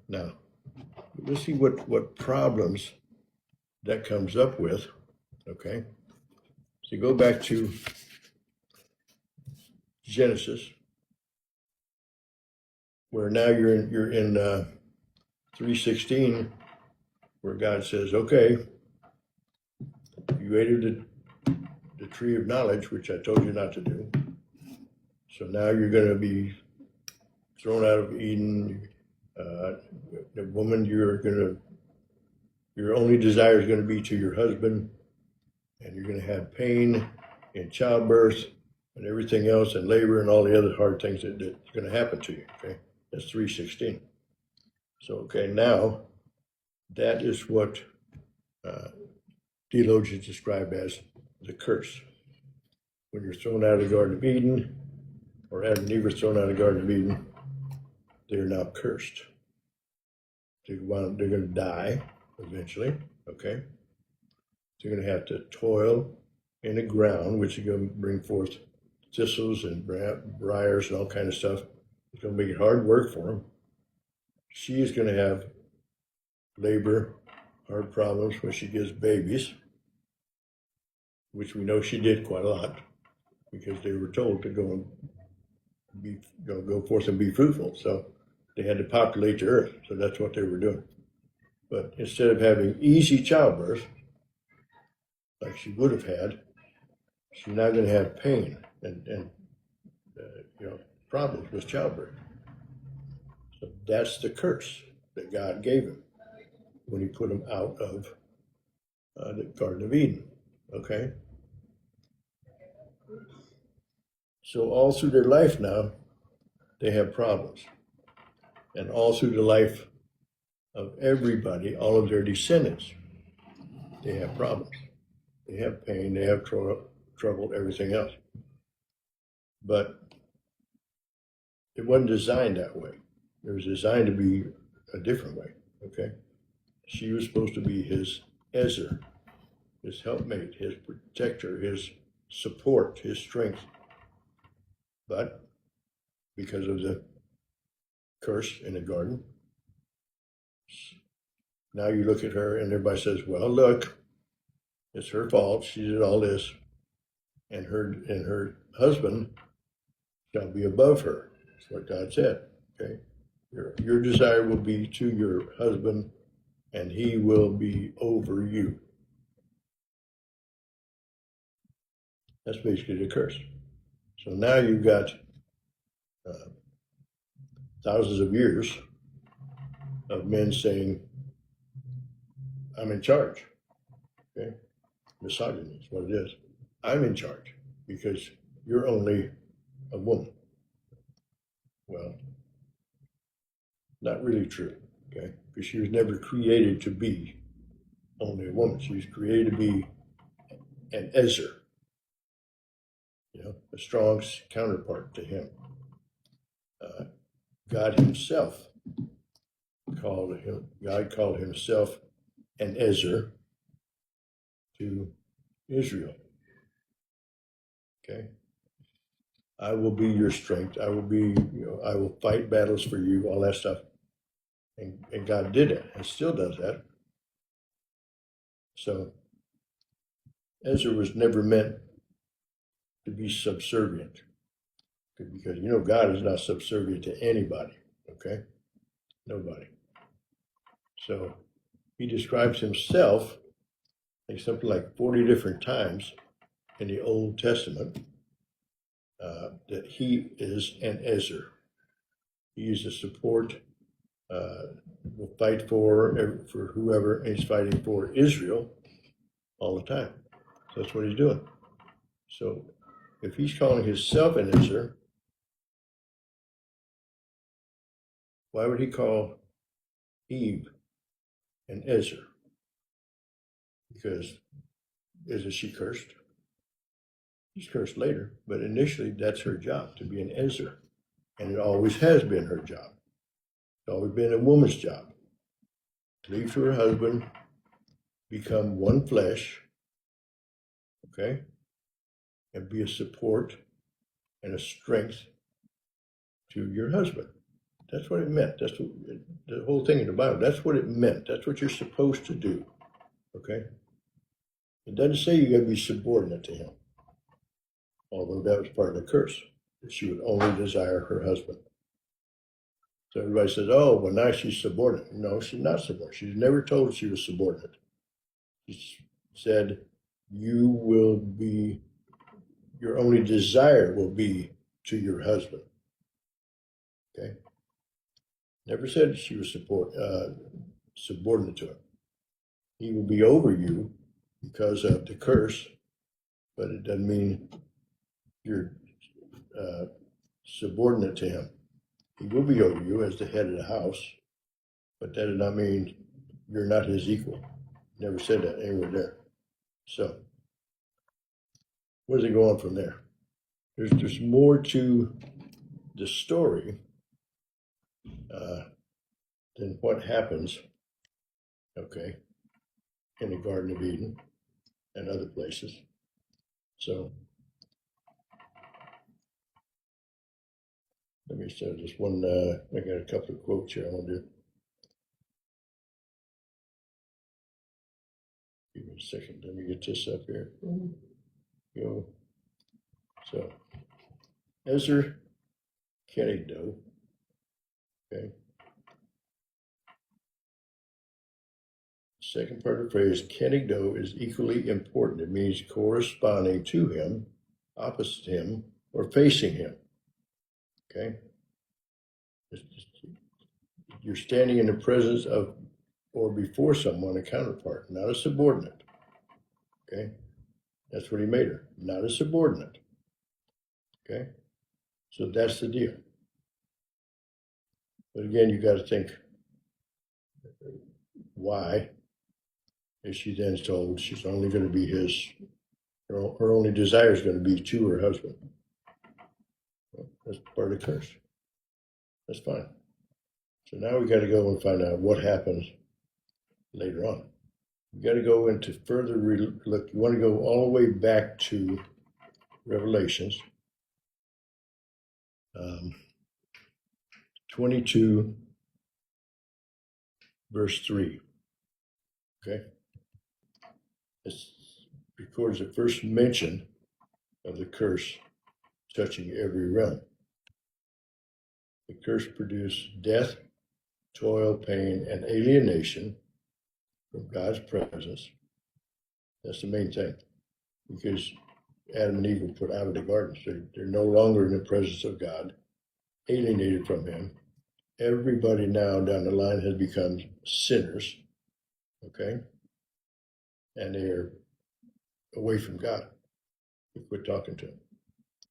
Now, let's see what problems that comes up with, okay? So go back to Genesis, where now you're in 3:16, where God says, okay, you ate of the tree of knowledge, which I told you not to do. So now you're going to be thrown out of Eden. The woman, your only desire is going to be to your husband, and you're going to have pain in childbirth and everything else, and labor and all the other hard things that's going to happen to you. Okay, that's 3:16. So okay, now that is what theologians describe as the curse. When you're thrown out of the Garden of Eden, or Adam and Eve were thrown out of the Garden of Eden, they're now cursed. They're going to die eventually, okay? They're going to have to toil in the ground, which is going to bring forth thistles and briars and all kind of stuff. It's going to make it hard work for them. She is going to have labor, hard problems when she gives babies, which we know she did quite a lot because they were told to go and go forth and be fruitful. So they had to populate the earth. So that's what they were doing. But instead of having easy childbirth, like she would have had, she's now going to have pain and problems with childbirth. So that's the curse that God gave him when he put him out of the Garden of Eden. Okay? So all through their life now, they have problems. And all through the life of everybody, all of their descendants, they have problems. They have pain, they have trouble, everything else. But it wasn't designed that way. It was designed to be a different way, okay? She was supposed to be his Ezer, his helpmate, his protector, his support, his strength. But because of the curse in the garden, now you look at her and everybody says, well, look, it's her fault. She did all this. And her husband shall be above her. That's what God said. Okay. Your desire will be to your husband, and he will be over you. That's basically the curse. So now you've got thousands of years of men saying, I'm in charge. Okay. Misogyny is what it is. I'm in charge because you're only a woman. Well, not really true, okay? Because she was never created to be only a woman. She was created to be an Ezer, a strong counterpart to him. God himself called himself an Ezer to Israel. Okay. I will be your strength. I will fight battles for you, all that stuff. And God did it and still does that. So Ezra was never meant to be subservient because God is not subservient to anybody, okay? Nobody. So he describes himself like something like 40 different times in the Old Testament that he is an Ezer. He is a support, will fight for whoever, and he's fighting for Israel all the time. So that's what he's doing. So if he's calling himself an Ezer, why would he call Eve an Ezer? Because isn't she cursed? She's cursed later, but initially that's her job, to be an Ezer. And it always has been her job. It's always been a woman's job. Leave to her husband, become one flesh, okay? And be a support and a strength to your husband. That's what it meant. That's what, the whole thing in the Bible. That's what it meant. That's what you're supposed to do. Okay? It doesn't say you got to be subordinate to him, although that was part of the curse, that she would only desire her husband. So everybody says, oh, well, now she's subordinate. No, she's not subordinate. She's never told she was subordinate. She said, you will be, your only desire will be to your husband. Okay? Never said she was subordinate to him. He will be over you because of the curse, but it doesn't mean you're subordinate to him. He will be over you as the head of the house, but that does not mean you're not his equal. Never said that anywhere there. So, where's it going from there? There's more to the story than what happens, okay, in the Garden of Eden and other places. So, let me start just one. I got a couple of quotes here I want to do. Give me a second. Let me get this up here. Go. So, Ezra Kenigdo. Okay. Second part of the phrase, Kenigdo, is equally important. It means corresponding to him, opposite him, or facing him. Okay? You're standing in the presence of or before someone, a counterpart, not a subordinate. Okay? That's what he made her, not a subordinate. Okay? So that's the deal. But again, you got to think, why is she then told she's only going to be his, her only desire is going to be to her husband? Well, that's part of the curse. That's fine. So now we got to go and find out what happens later on. You got to go into further look. You want to go all the way back to Revelations 22, verse 3. Okay? This records the first mention of the curse touching every realm. The curse produced death, toil, pain, and alienation from God's presence. That's the main thing, because Adam and Eve were put out of the garden. So they're no longer in the presence of God, alienated from him. Everybody now down the line has become sinners, okay? And they're away from God. We quit talking to him.